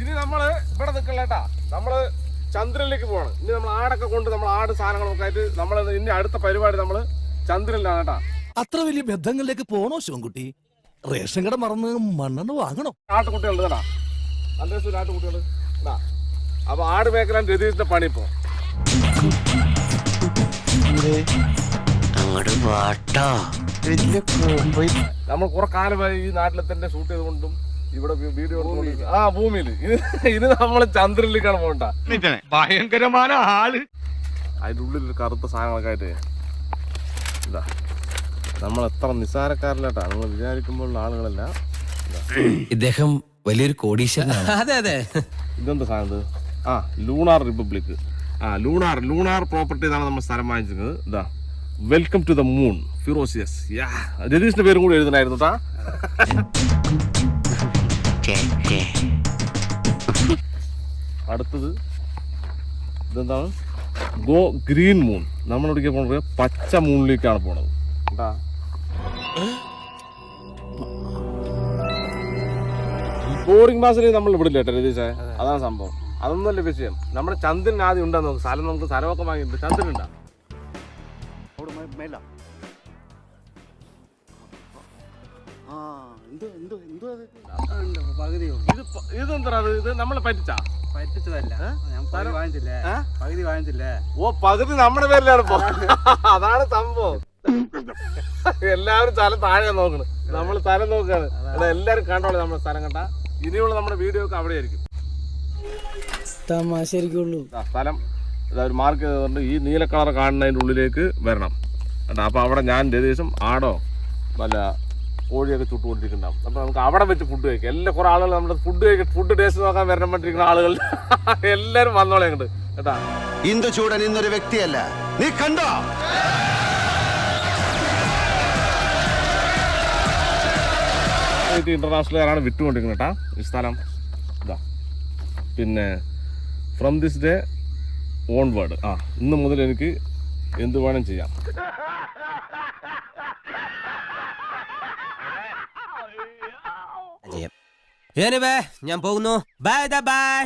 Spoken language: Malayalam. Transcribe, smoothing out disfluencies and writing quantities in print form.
ഇനി നമ്മള് ഇവിടെ നിൽക്കല്ലേട്ടാ, നമ്മള് ചന്ദ്രനിലേക്ക് പോവാണ്. ഇനി നമ്മൾ ആടൊക്കെ കൊണ്ട് നമ്മൾ ആട് സാധനങ്ങളൊക്കെ ആയിട്ട് നമ്മൾ ഇനി അടുത്ത പരിപാടി നമ്മള് ചന്ദ്രനിലാണ് കേട്ടാ. അത്ര വലിയ ബന്ധങ്ങളിലേക്ക് പോണോ ശിവൻകുട്ടി? റേഷൻ കട മറന്ന് മണ്ണെണ്ണ വാങ്ങണോ? ആട്ടുകുട്ടികളുണ്ട് കേട്ടാ, നല്ല ആട്ടുകുട്ടികൾ. അപ്പൊ ആട് മേഖല രതീഷിന്റെ പണി ഇപ്പോ നമ്മൾ കുറെ കാലമായി ഈ നാട്ടിലെ തന്നെ ഷൂട്ട് ചെയ്തുകൊണ്ടും ഇവിടെ വീഡിയോ ഭൂമിയിൽ ഇത് നമ്മള് ചന്ദ്രനിലേക്കാണ് പോകണ്ട. ഭയങ്കരമായ ആള് അതിന്റെ ഉള്ളിൽ കറുത്ത സാധനങ്ങളൊക്കെ ആയിട്ട് ഇതാ. നമ്മൾ എത്ര നിസ്സാരക്കാരിലാട്ടാ നിങ്ങൾ വിചാരിക്കുമ്പോഴുള്ള ആളുകളല്ല. ഇദ്ദേഹം വലിയൊരു കോടീശ്വരനാണ്. അതെ അതെ. ഇതെന്താ സാധനം? Lunar republic. ലൂണാർ പ്രോപ്പർട്ടി എന്നാണ് നമ്മൾ സ്ഥലം വാങ്ങിച്ചിരിക്കുന്നത്. ഇതാ, വെൽക്കം ടു ദ മൂൺ ഫിറോസിയസ്. രതീഷിന്റെ പേരും കൂടി എഴുതണായിരുന്നു കേട്ടാ. അടുത്തത് ഇതെന്താണ്? Go green moon. നമ്മളെവിടേക്ക് പോണത് പച്ച മൂണിലേക്കാണ് പോണത് കേട്ടാ. ബോറിംഗ് മാസിൽ നമ്മൾ വിടില്ല കേട്ടോ രതീഷേ, അതാണ് സംഭവം. അതൊന്നുമല്ല വിഷയം. നമ്മുടെ ചന്ദ്രൻ ആദ്യം ഉണ്ടാന്ന് നോക്കും. നമുക്ക് സ്ഥലമൊക്കെ വാങ്ങിയിട്ടുണ്ട്. ചന്ദ്രൻ ഉണ്ടാ ഇതെന്താ? ഇത് നമ്മളെ പറ്റിച്ചതല്ല. ഓ, പകുതി നമ്മുടെ പേരിലാണ് ഇപ്പൊ. അതാണ് സംഭവം. എല്ലാവരും സ്ഥലം താഴെ നോക്കണം. നമ്മള് സ്ഥലം നോക്കുകയാണ്. എല്ലാരും കണ്ടോളെ നമ്മുടെ സ്ഥലം കണ്ട. ഇനിയുള്ള നമ്മുടെ വീഡിയോ ഒക്കെ അവിടെ ആയിരിക്കും. സ്ഥലം ഒരു മാർക്ക് ചെയ്തുകൊണ്ട് ഈ നീല കളർ കാണുന്നതിൻ്റെ ഉള്ളിലേക്ക് വരണം കേട്ടോ. അപ്പോൾ അവിടെ ഞാൻ രതീശം ആടോ വല്ല കോഴിയൊക്കെ ചുട്ടുകൊണ്ടിരിക്കുന്നുണ്ടാവും. അപ്പോൾ നമുക്ക് അവിടെ വെച്ച് ഫുഡ് കഴിക്കാം. എല്ലാ കുറേ ആളുകൾ നമ്മുടെ ഫുഡ് ടേസ്റ്റ് നോക്കാൻ വരണം പറ്റിയിരിക്കുന്ന ആളുകൾ എല്ലാവരും വന്നോളെ അങ്ങോട്ട് കേട്ടാ. ഇന്ദുചൂടൻ ഇന്നൊരു വ്യക്തിയല്ല, നീ കണ്ടോ? ഇന്റർനാഷണലുകാരാണ് വിട്ടുകൊണ്ടിരിക്കുന്നത് കേട്ടാ ഈ സ്ഥലം. ഇതാ, പിന്നെ ഫ്രം ദിസ് ഡേ ഓൺവേർഡ് ഇന്ന് മുതൽ എനിക്ക് എന്ത് വേണം ചെയ്യാം. ഞാൻ പോകുന്നു. Bye bye.